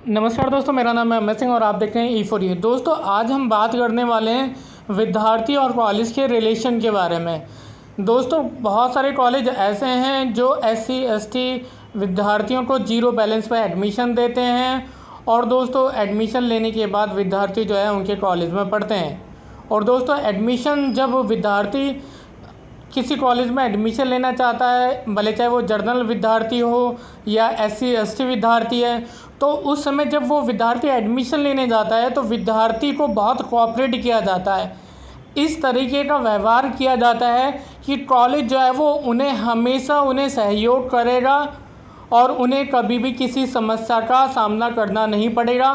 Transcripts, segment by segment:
नमस्कार दोस्तों, मेरा नाम है अमित सिंह और आप देख रहे हैं E4U। दोस्तों, आज हम बात करने वाले हैं विद्यार्थी और कॉलेज के रिलेशन के बारे में। दोस्तों, बहुत सारे कॉलेज ऐसे हैं जो SC ST विद्यार्थियों को जीरो बैलेंस पर एडमिशन देते हैं और दोस्तों एडमिशन लेने के बाद विद्यार्थी जो है उनके कॉलेज में पढ़ते हैं। और दोस्तों, एडमिशन जब विद्यार्थी किसी कॉलेज में एडमिशन लेना चाहता है, भले चाहे वो जनरल विद्यार्थी हो या SC ST विद्यार्थी है, तो उस समय जब वो विद्यार्थी एडमिशन लेने जाता है तो विद्यार्थी को बहुत कोऑपरेट किया जाता है। इस तरीके का व्यवहार किया जाता है कि कॉलेज जो है वो हमेशा उन्हें सहयोग करेगा और उन्हें कभी भी किसी समस्या का सामना करना नहीं पड़ेगा।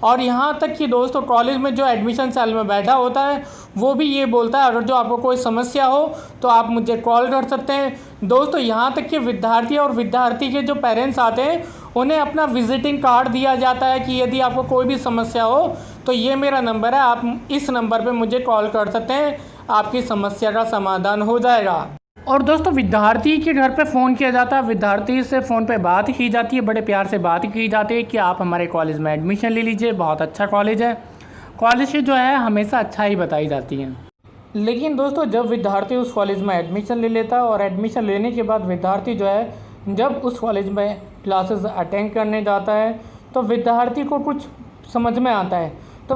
और यहाँ तक कि दोस्तों, कॉलेज में जो एडमिशन सेल में बैठा होता है वो भी ये बोलता है, अगर जो आपको कोई समस्या हो तो आप मुझे कॉल कर सकते हैं। दोस्तों, यहाँ तक कि विद्यार्थी और विद्यार्थी के जो पेरेंट्स आते हैं उन्हें अपना विजिटिंग कार्ड दिया जाता है कि यदि आपको कोई भी समस्या हो तो ये मेरा नंबर है, आप इस नंबर पे मुझे कॉल कर सकते हैं, आपकी समस्या का समाधान हो जाएगा। और दोस्तों, विद्यार्थी के घर पे फ़ोन किया जाता है, विद्यार्थी से फ़ोन पे बात की जाती है, बड़े प्यार से बात की जाती है कि आप हमारे कॉलेज में एडमिशन ले लीजिए, बहुत अच्छा कॉलेज है। कॉलेज की जो है हमेशा अच्छा ही बताई जाती है। लेकिन दोस्तों, जब विद्यार्थी उस कॉलेज में एडमिशन ले लेता है और एडमिशन लेने के बाद विद्यार्थी जो है जब उस कॉलेज में क्लासेस अटेंड करने जाता है तो विद्यार्थी को कुछ समझ में आता है। तो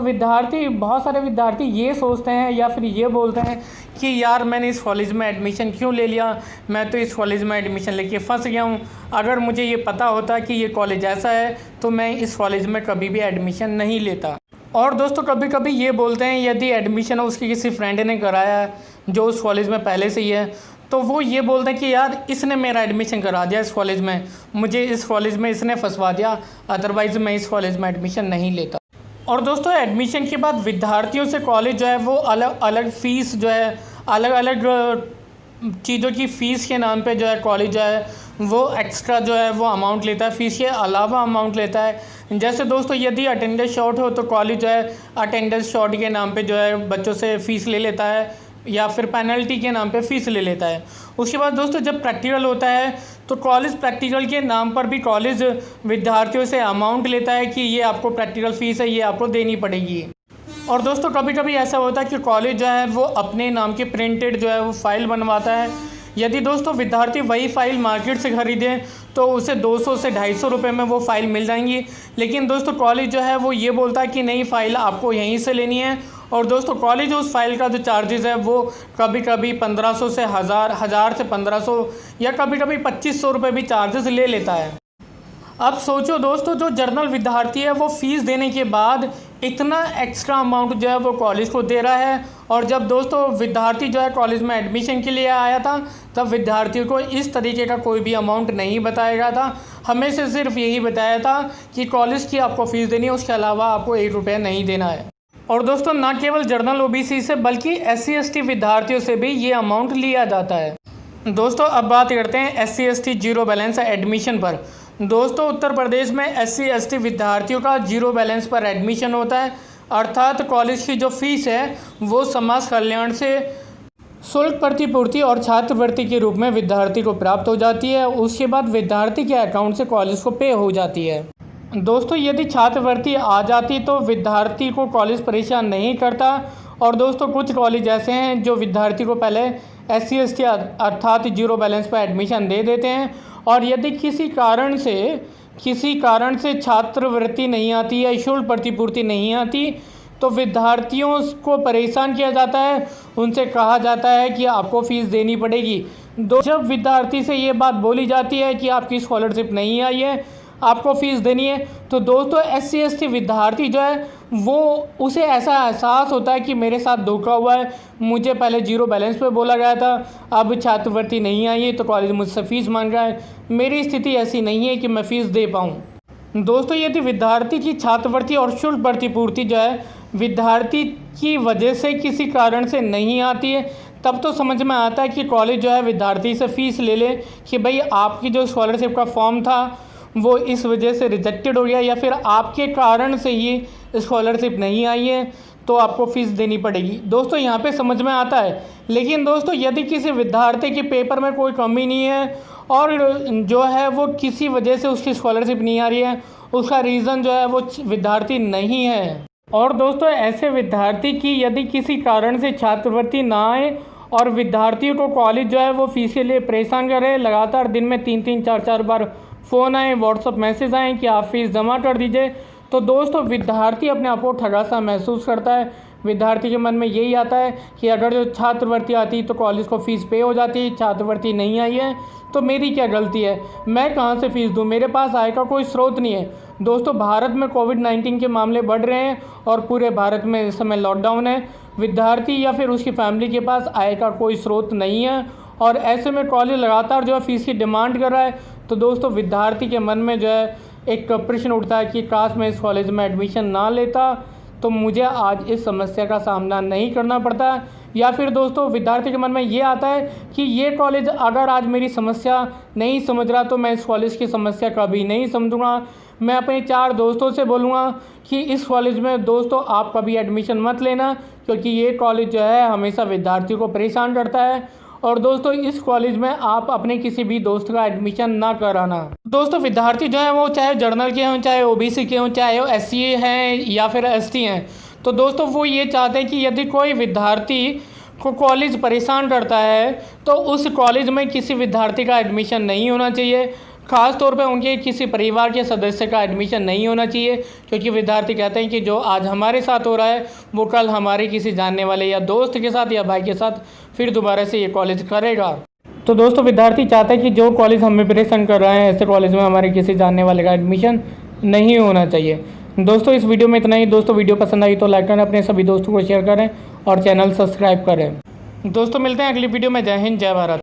बहुत सारे विद्यार्थी ये सोचते हैं या फिर ये बोलते हैं कि यार, मैंने इस कॉलेज में एडमिशन क्यों ले लिया, मैं तो इस कॉलेज में एडमिशन लेके फंस गया हूँ। अगर मुझे ये पता होता कि ये कॉलेज ऐसा है तो मैं इस कॉलेज में कभी भी एडमिशन नहीं लेता। और दोस्तों, कभी कभी ये बोलते हैं यदि एडमिशन उसकी किसी फ्रेंड ने कराया है जो उस कॉलेज में पहले से ही है, तो वो ये बोलते हैं कि यार, इसने मेरा एडमिशन करा दिया इस कॉलेज में, मुझे इस कॉलेज में इसने फंसवा दिया, अदरवाइज़ मैं इस कॉलेज में एडमिशन नहीं लेता। और दोस्तों, एडमिशन के बाद विद्यार्थियों से कॉलेज जो है वो अलग अलग फ़ीस जो है, अलग अलग चीज़ों की फ़ीस के नाम पे जो है कॉलेज जो है वो एक्स्ट्रा जो है वो अमाउंट लेता है, फ़ीस के अलावा अमाउंट लेता है। जैसे दोस्तों, यदि अटेंडेंस शॉर्ट हो तो कॉलेज जो है अटेंडेंस शॉर्ट के नाम पे जो है बच्चों से फ़ीस ले लेता है या फिर पेनल्टी के नाम पे फ़ीस ले लेता है। उसके बाद दोस्तों, जब प्रैक्टिकल होता है तो कॉलेज प्रैक्टिकल के नाम पर भी कॉलेज विद्यार्थियों से अमाउंट लेता है कि ये आपको प्रैक्टिकल फ़ीस है, ये आपको देनी पड़ेगी। और दोस्तों, कभी कभी ऐसा होता है कि कॉलेज जो है वो अपने नाम की प्रिंटेड जो है वो फ़ाइल बनवाता है। यदि दोस्तों विद्यार्थी वही फ़ाइल मार्केट से ख़रीदें तो उसे 200 से 250 रुपये में वो फ़ाइल मिल जाएंगी। लेकिन दोस्तों, कॉलेज जो है वो ये बोलता है कि नहीं, फ़ाइल आपको यहीं से लेनी है। और दोस्तों, कॉलेज उस फ़ाइल का जो चार्जेस है वो कभी कभी 1500 से 1000 से 1500 या कभी कभी 2500 रुपये भी चार्जेस ले लेता है। अब सोचो दोस्तों, जो जर्नल विद्यार्थी है वो फ़ीस देने के बाद इतना एक्स्ट्रा अमाउंट जो है वो कॉलेज को दे रहा है। और जब दोस्तों विद्यार्थी जो है कॉलेज में एडमिशन के लिए आया था तब विद्यार्थियों को इस तरीके का कोई भी अमाउंट नहीं बताया गया था। हमें से सिर्फ यही बताया था कि कॉलेज की आपको फ़ीस देनी है, उसके अलावा आपको 1 रुपया नहीं देना है। और दोस्तों, ना केवल जनरल OBC से बल्कि SC ST विद्यार्थियों से भी ये अमाउंट लिया जाता है। दोस्तों, अब बात करते हैं SC ST zero balance admission पर। दोस्तों, उत्तर प्रदेश में SC ST विद्यार्थियों का जीरो बैलेंस पर एडमिशन होता है, अर्थात कॉलेज की जो फ़ीस है वो समाज कल्याण से शुल्क प्रतिपूर्ति और छात्रवृत्ति के रूप में विद्यार्थी को प्राप्त हो जाती है। उसके बाद विद्यार्थी के अकाउंट से कॉलेज को पे हो जाती है। दोस्तों, यदि छात्रवृत्ति आ जाती तो विद्यार्थी को कॉलेज परेशान नहीं करता। और दोस्तों, कुछ कॉलेज ऐसे हैं जो विद्यार्थी को पहले SC ST अर्थात जीरो बैलेंस पर एडमिशन दे देते हैं और यदि किसी कारण से छात्रवृत्ति नहीं आती या शुल्क प्रतिपूर्ति नहीं आती तो विद्यार्थियों को परेशान किया जाता है, उनसे कहा जाता है कि आपको फ़ीस देनी पड़ेगी। जब विद्यार्थी से ये बात बोली जाती है कि आपकी स्कॉलरशिप नहीं आई है, आपको फ़ीस देनी है, तो दोस्तों SC ST विद्यार्थी जो है वो उसे ऐसा एहसास होता है कि मेरे साथ धोखा हुआ है, मुझे पहले जीरो बैलेंस पे बोला गया था, अब छात्रवृत्ति नहीं आई है तो कॉलेज मुझसे फ़ीस मांग रहा है, मेरी स्थिति ऐसी नहीं है कि मैं फ़ीस दे पाऊँ। दोस्तों, यदि विद्यार्थी की छात्रवृत्ति और शुल्क प्रतिपूर्ति जो है विद्यार्थी की वजह से किसी कारण से नहीं आती है, तब तो समझ में आता है कि कॉलेज जो है विद्यार्थी से फ़ीस ले ले कि भाई, आपकी जो स्कॉलरशिप का फॉर्म था वो इस वजह से रिजेक्टेड हो गया या फिर आपके कारण से ही स्कॉलरशिप नहीं आई है तो आपको फ़ीस देनी पड़ेगी। दोस्तों, यहाँ पे समझ में आता है। लेकिन दोस्तों, यदि किसी विद्यार्थी के पेपर में कोई कमी नहीं है और जो है वो किसी वजह से उसकी स्कॉलरशिप नहीं आ रही है उसका रीज़न जो है वो विद्यार्थी नहीं है। और दोस्तों ऐसे विद्यार्थी की यदि किसी कारण से छात्रवृत्ति ना आए और विद्यार्थियों को कॉलेज जो है वो फीस के लिए परेशान करे, लगातार दिन में 3-3 4-4 बार फ़ोन आए, व्हाट्सअप मैसेज आए कि आप फ़ीस जमा कर दीजिए, तो दोस्तों विद्यार्थी अपने आप को ठगा सा महसूस करता है। विद्यार्थी के मन में यही आता है कि अगर जो छात्रवृत्ति आती तो कॉलेज को फ़ीस पे हो जाती, छात्रवृत्ति नहीं आई है तो मेरी क्या गलती है, मैं कहाँ से फ़ीस दूँ, मेरे पास आय का कोई स्रोत नहीं है। दोस्तों भारत में कोविड-19 के मामले बढ़ रहे हैं और पूरे भारत में इस समय लॉकडाउन है। विद्यार्थी या फिर उसकी फैमिली के पास आय का कोई स्रोत नहीं है और ऐसे में कॉलेज लगातार जो है फ़ीस की डिमांड कर रहा है। तो दोस्तों विद्यार्थी के मन में जो है एक प्रश्न उठता है कि काश मैं इस कॉलेज में एडमिशन ना लेता तो मुझे आज इस समस्या का सामना नहीं करना पड़ता। या फिर दोस्तों विद्यार्थी के मन में ये आता है कि ये कॉलेज अगर आज मेरी समस्या नहीं समझ रहा तो मैं इस कॉलेज की समस्या कभी नहीं समझूंगा। मैं अपने 4 दोस्तों से बोलूँगा कि इस कॉलेज में दोस्तों आप कभी एडमिशन मत लेना, क्योंकि ये कॉलेज जो है हमेशा विद्यार्थियों को परेशान करता है। और दोस्तों इस कॉलेज में आप अपने किसी भी दोस्त का एडमिशन ना कराना। दोस्तों विद्यार्थी जो है वो चाहे जर्नल के हों, चाहे ओबीसी के हों, चाहे वो एससी हैं या फिर एसटी हैं, तो दोस्तों वो ये चाहते हैं कि यदि कोई विद्यार्थी को कॉलेज परेशान करता है तो उस कॉलेज में किसी विद्यार्थी का एडमिशन नहीं होना चाहिए। ख़ास तौर पे उनके किसी परिवार के सदस्य का एडमिशन नहीं होना चाहिए, क्योंकि विद्यार्थी कहते हैं कि जो आज हमारे साथ हो रहा है वो कल हमारे किसी जानने वाले या दोस्त के साथ या भाई के साथ फिर दोबारा से ये कॉलेज करेगा। तो दोस्तों विद्यार्थी चाहते हैं कि जो कॉलेज हमें परेशान कर रहे हैं ऐसे कॉलेज में हमारे किसी जानने वाले का एडमिशन नहीं होना चाहिए। दोस्तों इस वीडियो में इतना ही। दोस्तों वीडियो पसंद आई तो लाइक करें, अपने सभी दोस्तों को शेयर करें और चैनल सब्सक्राइब करें। दोस्तों मिलते हैं अगली वीडियो में। जय हिंद, जय भारत।